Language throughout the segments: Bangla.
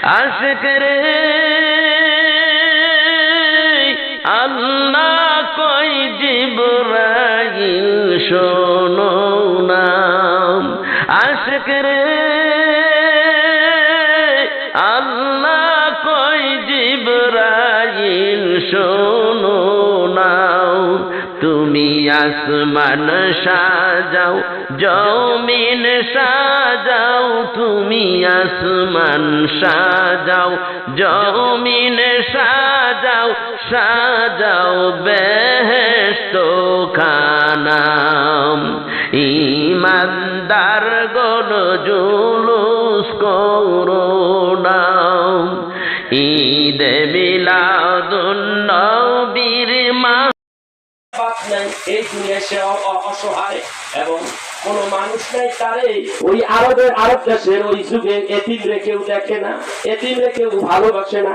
আশিক রে আল্লাহ কই জিবরাইল শোনো না, আশিক রে আল্লাহ কই জিবরাইল শোনো না। তুমি আসমান সাজাও জমিন সাজাও, তুমি আসমান সাজাও জমিন সাজাও, সাজাও বেহেশত খানা। ইমানদার গণ জুলুস করো না, ঈদে মিলাদুন নবীর মা এই দুনিয়ায় সে অসহায় এবং কোন মানুষ নাই তারে ওই আরব দেশের ওই যুগে এতিম রে কেউ দেখে না, এতিম রে কেউ ভালোবাসে না।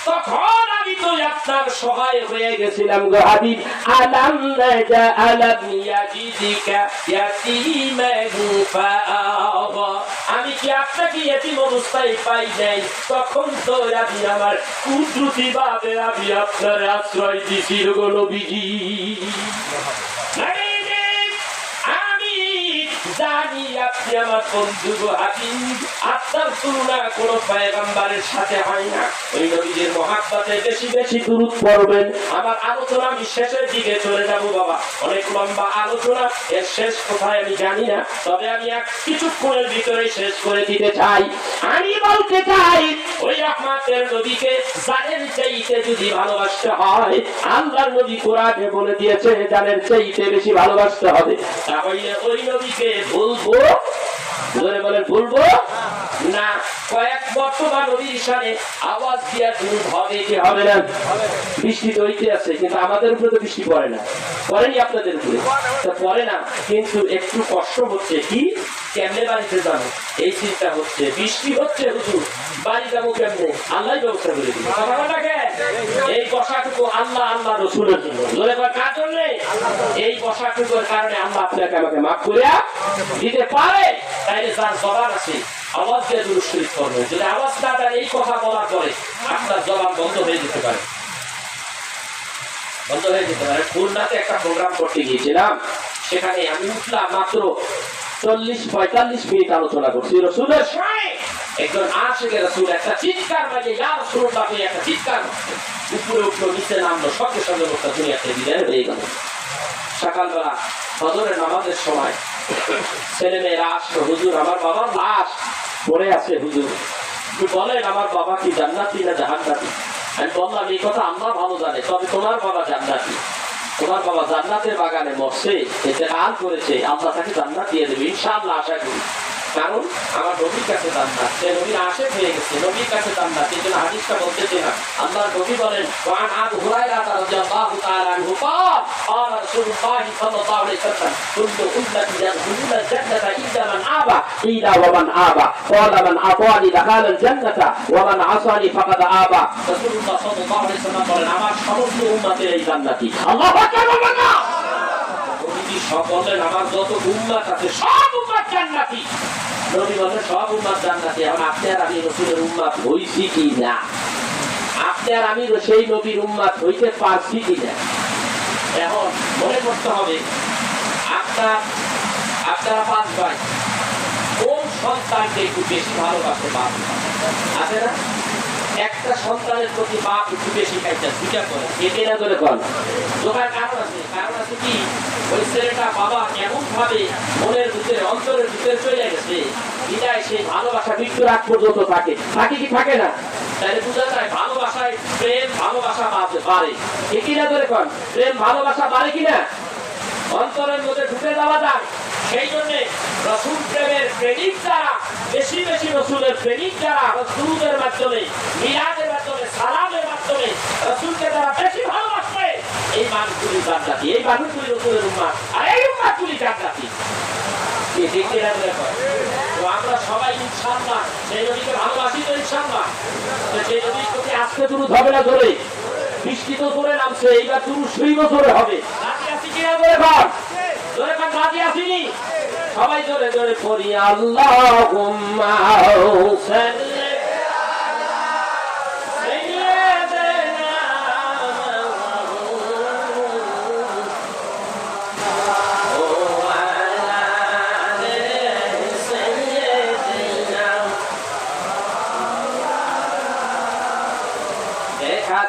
তখন আমি তো আপনার সহায় হয়ে গেছিলাম গো হাবিব। আলাম নাজা আলাম ইয়াজিদিকা ইয়াতীমান ফাআবা, আমি কি আপনাকে এতিম অবস্থায় পাই নাই? তখন তো আমি আমার কুদরতি ভাবে আমি আপনার আশ্রয় দিছি গো নবীজি। জানি আপনি আমার বন্ধু গো হাবিব, আপনার তুলনা কোন পয়গম্বরের সাথে হয় না। ওই নবীর মহব্বতে বেশি বেশি দুরূদ পড়বেন। আমার আলোচনা আমি শেষের দিকে চলে যাব বাবা, অনেক লম্বা আলোচনা, এর শেষ কোথায় আমি জানি না, তবে আমি কিছুক্ষণের ভিতরে শেষ করে দিতে চাই। আমি বলতে চাই ওই রহমতের নবীকে জানের চাইতে যদি ভালোবাসতে হয়, আল্লাহর নবী কোরআনে বলে দিয়েছে জানের চাইতে বেশি ভালোবাসতে হবে। তাহলে ওই নবীকে বলবো, বলেন বলবো না? কয়েক বর্তমান নবীর সামনে আওয়াজ দিয়া দুরূদ হবে কি হবে না? বৃষ্টি তো হইতে আছে, কিন্তু আমাদের উপরে তো বৃষ্টি পড়ে না, পড়েনি আপনাদের উপরে তো পড়ে না, কিন্তু একটু কষ্ট হচ্ছে। কি কেমনে বাড়িতে যাবো এই চিন্তা হচ্ছে, বৃষ্টি হচ্ছে হুজুর বাড়ি যাবো কেমনে? আল্লাহ ব্যবস্থা করে দিবে। এই বসাটুকু আল্লাহ আল্লাহ রসুলের জন্য, কার জন্য? এই বসাটুকুর কারণে আল্লাহ আপনাকে আমাকে মাফ করে দিতে পারে। তাইলে যার জবান আছে আওয়াজ দিয়ে দুরূদ শরীফ করবেন। যদি আওয়াজ না দেন এই কথা বলার পরে আপনার জবান বন্ধ হয়ে যেতে পারে, বন্ধ হয়ে যেতে পারে। খুলনাতে একটা প্রোগ্রাম করতে গিয়েছিলাম, সেখানে আমি উঠলাম মাত্র 40-45 মিনিট আলোচনা করছি রসুলের সামনে। একজন আশিকে রসুল একটা চিৎকার বাজে, ইয়া রাসূলুল্লাহ, একটা চিৎকার উপরে উঠলো, নিচে নামলো, সঙ্গে সঙ্গে লোকটা দুনিয়াতে বিদায় হয়ে গেল। সকালবেলা ফজরের নামাজের সময় ছেলে মেয়েরা আসলো, হুজুর আমার বাবার লাশ পড়ে আছে, হুজুর বলেন আমার বাবা কি জান্নাতি না জাহান্নাতি? আমি বললাম এই কথা আল্লাহ ভালো জানে, তবে তোমার বাবা জান্নাতি, তোমার বাবা জান্নাতের বাগানে মরছে, ইন্তেকাল করেছে, আল্লাহ তাকে জান্নাত দিয়ে দেবে ইনশাআল্লাহ, আশা করি। কারণ আমার নবীর কাছে জান্নাত, সে নবীর আশিক হয়ে গেছে, নবীর কাছে জান্নাত। এই জন্য হাদিসটা বলতেছে না, আল্লাহর নবী বলেন ওয়ান আবু হুরায়রা রাদিয়াল্লাহু তাআলা আনহু قال قال رسول الله صلى الله عليه وسلم كل امتي يدخلون الجنه الا من ابى قيل ومن ابى قال من اطاعني دخل الجنه ومن عصاني فقد ابى رسول الله صلى الله عليه وسلم বলেন আমার সমস্ত উম্মতের এই জান্নাতি। আল্লাহু আকবার বলনা নবী সব বলেন আমার যত উম্মত আছে সব উম্মত জান্নাতি। নবী বলেন সব উম্মত জান্নাতি। এখন আপনি আর আমি রাসূলের উম্মত হইছি কি না? আপনি আর আমি সেই নবীর উম্মত হইতে পারছি কি না? এখন মনে করতে হবে আপনারা 5 ভাই, কোন সন্তানকে একটু বেশি ভালোবাসে? বাপ আছে না? একটা সন্তানের প্রতি বাপ একটু বেশি খাইতে বিচার করে, এতে না করে কর দোকার কারণ আছে। কারণ আছে কি, ওই ছেলেটা বাবা এমন ভাবে মনের ভিতরে অন্তরের ভিতরে চলে গেছে, বিদায় সেই ভালোবাসা মৃত্যুর আগ পর্যন্ত থাকে। থাকে কি থাকে না? তাহলে বোঝা যায় ভালোবাসায় প্রেম, ভালোবাসা বাড়ে। একই না করে কর, প্রেম ভালোবাসা বাড়ে কিনা? অন্তরের মধ্যে ঢুকে যাওয়া যায়। সেই জন্য রসুল প্রেমের প্রেমিক যারা, বেশি বেশি রসুলের প্রেমিক যারা, রসুলের মাধ্যমে, মিলাদের মাধ্যমে, সালামের মাধ্যমে রসুলকে যারা বেশি ভালোবাসবে, এই মানুষগুলি জান্নাতি, এই মানুষগুলি রসুলের উম্মত, আর এই উম্মতগুলি জান্নাতি। আমরা সবাই ইনশাআল্লাহ সেই নবীকে ভালোবাসি তো ইনশাআল্লাহ। সেই নবীর প্রতি আজকে দুরূদ হবে না জোরে? বৃষ্টি তো জোরে নামছে, এইবার দুরূদ শরীফও জোরে হবে। রাজি আছি কিনা জোরে বল? জোরে বল, রাজি আছিনি? সবাই জোরে জোরে পড়ি আল্লাহুম্মা সাল্লি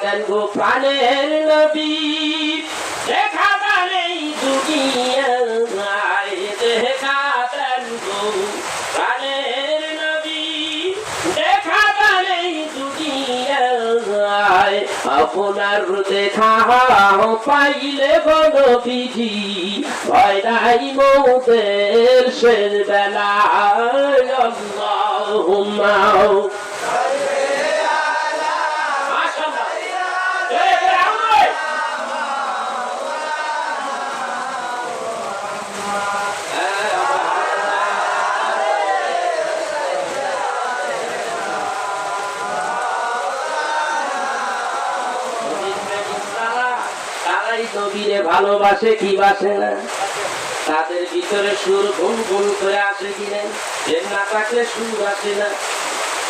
দেন গো প্রাণের নবী, দেখা দেন এই দুনিয়ায়, দেখা দেন গো প্রাণের নবী, দেখা দেন এই দুনিয়ায়। আপনার দেখা পাইলে গো নবীজি, ভয় নাই মৌতের শেষ বেলায়। আল্লাহুম্মা নবীরে ভালোবাসে কি বাসে না? তাদের ভিতরে সুর গুন গুন করে আসে কিনা? এর না থাকলে সুর আসে না।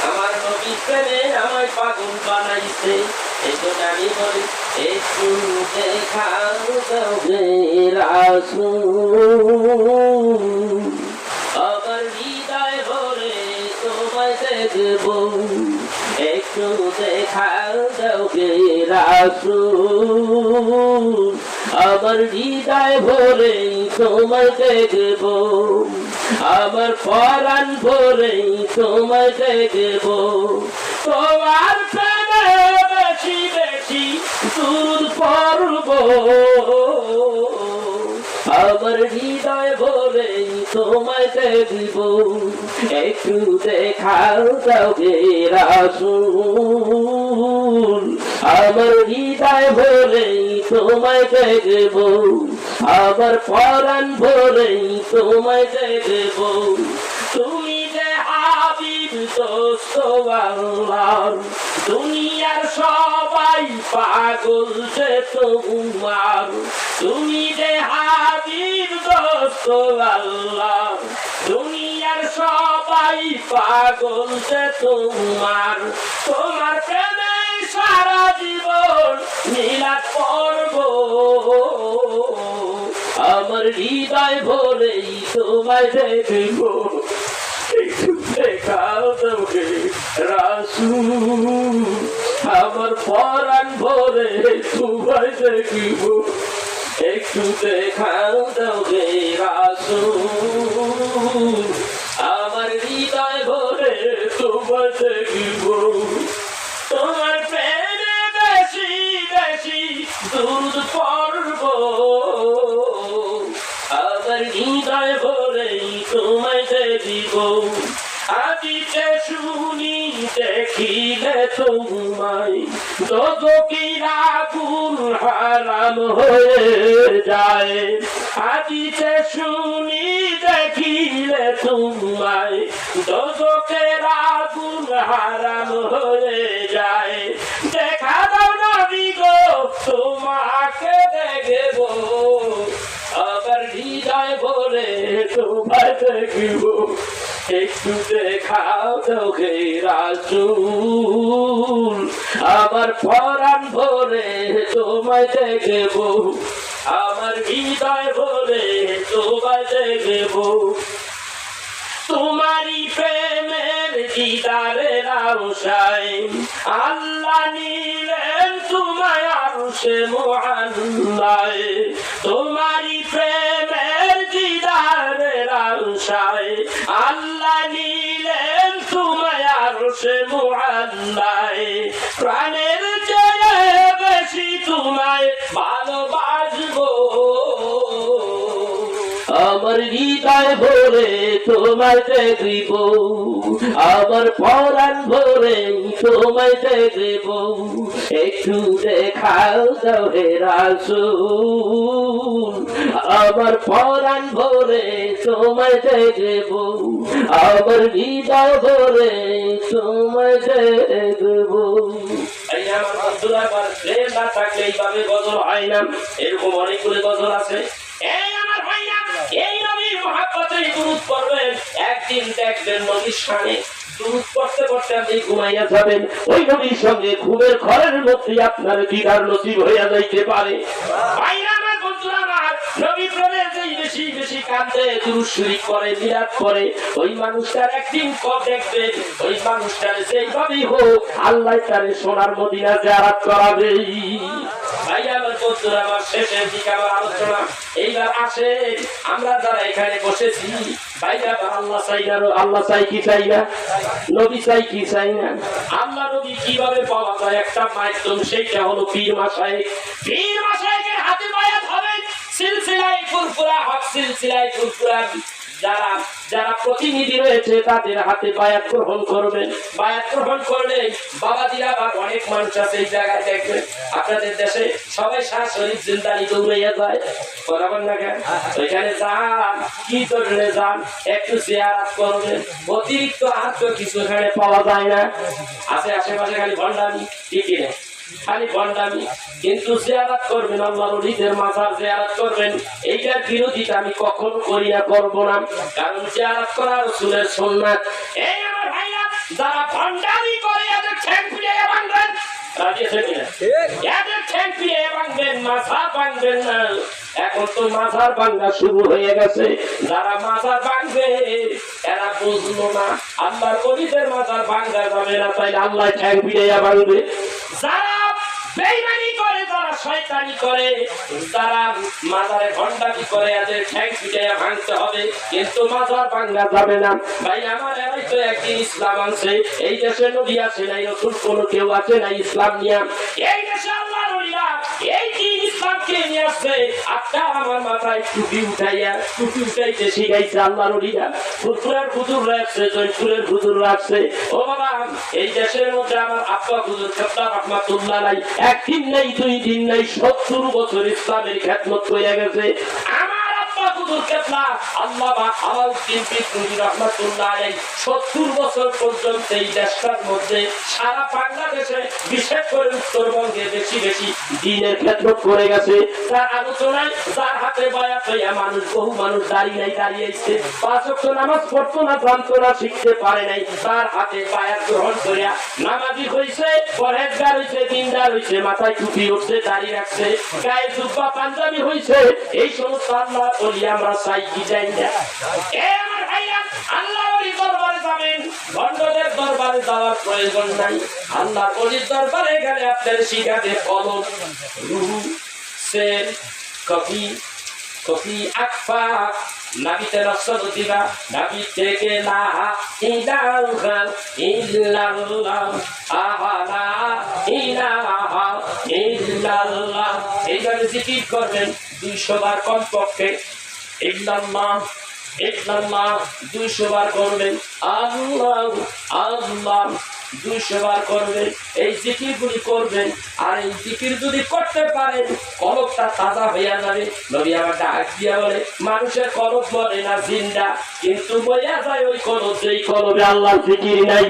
আমার নবী প্রেমে আমায় পাগল বানাইছে, এই জন্য আমি বলি একটু দেখাও তবে রাসূল, আমার হৃদয় ভরে তোমায় দেখবো, একটু দেখাও তবে রাসূল, আমার হৃদয় ভরে তোমায় দেখবো, আমার পরাণ ভরে তোমায় দেখবো। তোমার প্রেমে বেশি বেশি দুরূদ পড়ব, আমার হৃদয় ভরে তোমায় দেখবো, একটু দেখাও তবে রাসূল, আমার হৃদয় ভরে তোমায় দেখবো, আমার পরাণ ভরে তোমায় দেখবো। তুমি যে হাবিব দোস্ত আল্লাহর, দুনিয়ার সবাই পাগল যে তোমার। তুমি যে হাবিব দোস্ত আল্লাহর, দুনিয়ার সবাই পাগল যে তোমার। তোমার প্রেমে সারা জীবন মিলাদ পড়ব, আমার হৃদয় ভরেই তোমায় দেখব, একটু দেখাও তবে রাসূল, আমার পরাণ ভরে তোমায় দেখব, একটু দেখাও তবে রাসূল, আমার হৃদয় ভরে তোমায় দেখব। তোমার প্রেমে বেশি বেশি দুরূদ পড়ব, আমার হৃদয় ভরেই তোমায় দেখব। আদিতে শুনি দেখিলে তোমায়, দোজখের আগুন হারাম হয়ে যায়। আদিতে শুনি দেখিলে তোমায়, দোজখের আগুন হারাম হয়ে যায়। দেখা দাও নবী গো তোমাকে দেখব, আমার হৃদয় ভরে তোমায় দেখব, একটু দেখাও তোকে রাসূল, আমার পরাণ ভরে তোমায় দেখব, আমার হৃদয় ভরে তোমায় দেখব। তোমারই প্রেমের দিদারের আশায় আল্লাহ নিলেন তোমায় আরশে মুআল্লায়। তোমারই প্রেমের দিদারের আশায় আল্লাহ নিলেন তোমায় আরশে মুআল্লায়। প্রাণের চেয়ে বেশি তোমায় ভালোবাসবো, আমার হৃদয় ভরে তোমায় দেখব, আমার পরাণ ভরে তোমায় দেখব, একটু দেখাও তবে রাসূল, আমার পরাণ ভরে তোমায় দেখব, আমার হৃদয় ভরে তোমায় দেখব। আমার বন্ধুরা, আমার প্রেম না থাকলে এইভাবে গজল হয় না। এরকম অনেকগুলো গজল আছে। এই আমার ভাইয়া, এই নবীর মহব্বতে দুরূদ পড়বেন, একদিন দেখবেন নবীর শানে দুরূদ পড়তে পড়তে আপনি ঘুমাইয়া যাবেন। ওই নবীর সঙ্গে ঘুমের ঘরের মধ্যে আপনার দিদার নসিব হইয়া যাইতে পারে। ভাইয়া আমার বন্ধুরা, আমার নবী প্রেমের যেই বেশি বেশি বেশি কাঁদে, দুরূদ শরীফ পড়ে, মিলাদ পড়ে, ওই মানুষটার একদিন দেখবেন ওই মানুষটার যেইভাবেই হোক আল্লাহ তারে সোনার মদিনা জিয়ারত করাবে। ভাই আমার বন্ধুরা, আমার শেষের দিকে আমার আলোচনা এইবার আসে। আমরা যারা এখানে বসেছি ভাইরা, আল্লাহ চাই না, আল্লাহ চাই কি চাই না, নবী চাই কি চাই না। আল্লাহ নবী কিভাবে পাওয়া যায়? একটা মাধ্যম, সেইটা হলো পীর মাশায়েখ। পীর মাশায়েখের হাতে বায়াত হবে, সিলসিলায়ে ফুরফুরা হক, সিলসিলায়ে ফুরফুরা যারা যারা প্রতিনিধি রয়েছে তাদের হাতে বায়াত গ্রহণ করবেন। বায়াত গ্রহণ করলে বাবাজিরা বা অনেক মানুষ আছে এই জায়গায় দেখবেন, আপনাদের দেশে সবাই শাহ শরীফ জিন্দানি দৌড়াইয়া যায়, বরাবর না কেন? ওইখানে যান, কি জন্য যান? একটু জিয়ারত করবেন। অতিরিক্ত আর তো কিছু এখানে পাওয়া যায় না। আছে আশেপাশে খালি ভণ্ডামি, ঠিকই না, খালি ভণ্ডামি। কিন্তু জিয়ারত করবেন, আল্লাহর ওলিদের মাজার জিয়ারত করবেন। এইটার বিরোধিতা আমি কখনো করি না, করবো না, কারণ জিয়ারত করা রাসূলের সুন্নাত। এই আমার ভাইরা, যারা ভণ্ডামি করে এদের ঠ্যাং ফিরিয়ে ভাঙবেন, রাজি আছে কিনা? এদের ঠ্যাং ফিরিয়ে ভাঙবেন, মাজার ভাঙবেন না। এখন তো মাজার ভাঙা শুরু হয়ে গেছে। যারা মাজার ভাঙবে এরা বুঝলো না আল্লাহর ওলিদের মাজার ভাঙা যাবে না, তাই আল্লাহ ঠ্যাং ফিরিয়ে ভাঙবে। যারা বেঈমানি করে, যারা শয়তানি করে, যারা মাজারে ভণ্ডামি করে, এদের ঠ্যাং পিটাইয়া ভাঙতে হবে, কিন্তু মাজার ভাঙা যাবে না। ভাই আমার, এরাই তো একদিন ইসলাম আনছে। এই দেশে নবী আছে নাই, রাসূল কোন কেউ আছে নাই ইসলাম নিয়ে। এই দেশে আল্লাহর ওলিরা এই দিন ইসলামকে নিয়ে আসছে। আপনার আমার মাথায় টুপি উঠাইয়া, টুপি উঠাইতে শিখাইছে আল্লাহর ওলিরা। ফুরফুরার হুজুর রাখছে, জয়পুরের হুজুর রাখছে। ও বাবা, এই দেশের মধ্যে আমার আব্বা হুজুর কেবলা রাহমাতুল্লাহ আলাইহি একদিন নাই, দুই দিন নাই, 70 বছর ইসলামের খেদমত করে গেছে। আমার আব্বা হুজুর কেবলা আল্লামা আলাউদ্দিন বিদরুনি রাহমাতুল্লাহ আলাইহি 70 বছর পর্যন্ত এই দেশটার মধ্যে সারা বাংলাদেশে, বিশেষ করে উত্তরবঙ্গে বেশি বেশি দ্বীনের খেদমত করে গেছে। তার আলোচনায় যার হাতে বায়াত হইয়া মানুষ, বহু মানুষ দাঁড়িয়েছে, 5 ওয়াক্ত নামাজ পড়তো না, জানতো না, শিখতে পারে নাই, তার হাতে বায়াত গ্রহণ করিয়া নামাজি হইছে, পরহেজগার হইছে, দিনদার হইছে, মাথায় টুপি উঠছে, দাড়ি রাখছে, গায়ে জুব্বা পাঞ্জাবি হইছে। এই সমস্ত আল্লাহ ওলি আমরা চাই কি চাই না? এ আমার ভাইরা, আল্লাহ ওলি দরবারে যাবেন, ভণ্ডদের দরবারে যাওয়ার প্রয়োজন নাই। আল্লাহ ওলির দরবারে গেলে আপনার শিখাতে কলম, রুহ, সের, কফি, কফি আকফা, নাবিতে রাসূল দিবা, নাবি থেকে লা ইলাহা ইল্লাল্লাহ, আহালা ইলাহা ইল্লাল্লাহ। এইভাবে জিকির করবেন 200 বার কমপক্ষে। ইল্লাল্লাহ, ইল্লাল্লাহ 200 বার করবেন। আল্লাহ, আল্লাহ 200 বার করবেন। এই জিকিরগুলি করবেন। আর এই জিকির যদি করতে পারেন, কলবটা তাজা হইয়া যাবে। নবী আমার ডাক দিয়া বলে, মানুষের কলব মরে না, জিন্দা, কিন্তু মরিয়া যায় ওই কলব যেই কলবে আল্লাহর জিকির নাই।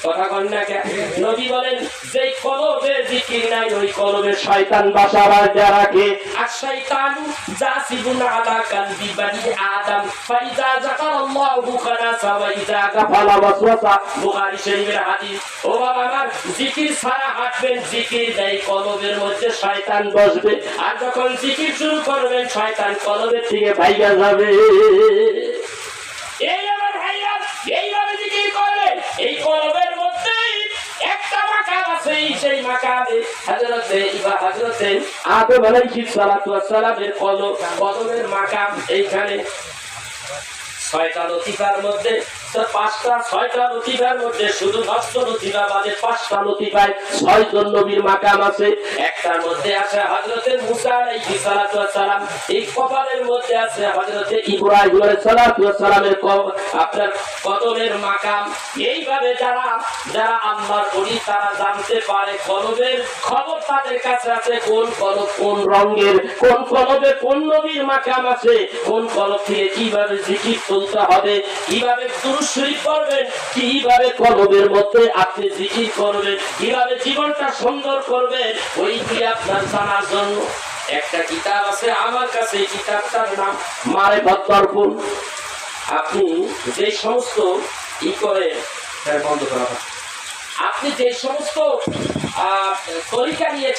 কথা কন না কেন? নবী বলেন, যেই কলবে জিকির নাই ওই কলবে শয়তান বাসা বাঁধা রাখে। আর শয়তানু জাসিবুন আলা কালবি বানি আদম, ফাইজা যাকারাল্লাহু খালাসা ওয়া ইজা গাফালা ওয়াসওয়াসা। বুখারী শরীফের হাদিস। ও বাবা আমার, জিকির ছাড়া হাঁটবেন, জিকির নেই, কলবের মধ্যে শয়তান বসবে। আর যখন জিকির শুরু করবেন, শয়তান কলবের থেকে ভাইগা যাবে। এই আমার ভাইয়া, এইভাবে জিকির করবেন। এই কলবের মধ্যে একটা মাকাম আছে, সেই মাকামে হযরতে আদম আলাইহিস সালাতু ওয়াস সালামের কদমের মাকাম। এইখানে 6টা লতিফার মধ্যে, 6টা লতিফার মধ্যে শুধু নষ্ট লতিফা বাদে 5টা লতিফায় 6 জন নবীর মাকাম আছে। একটার মধ্যে আছে হযরতে মুসা আলাইহিস সালাতু ওয়াস সালাম, এই কপালের মধ্যে আছে হযরতে ইব্রাহিম আলাইহিস সালাতু ওয়াস সালামের আপনার কদমের মাকাম। এইভাবে যারা আল্লাহর ওলি, তারা জানতে পারে কলবের খবর তাদের কাছে আছে, কোন কলব কোন রঙের, কোন কলবে কোন নবীর মাকাম আছে, কোন কলব থেকে কিভাবে জিকির তুলতে হবে, কিভাবে দুরূদ শরীফ পড়বেন, কিভাবে কলবের মধ্যে আপনি জিকির করবেন, কিভাবে জীবনটা সুন্দর করবেন। ওইটি আপনার জানার জন্য একটা কিতাব আছে আমার কাছে। এই কিতাবটার নাম মারিফাত দর্পণ। আপনি যে সমস্ত বন্ধ করা, আপনি যে সমস্ত তরিকা নিয়ে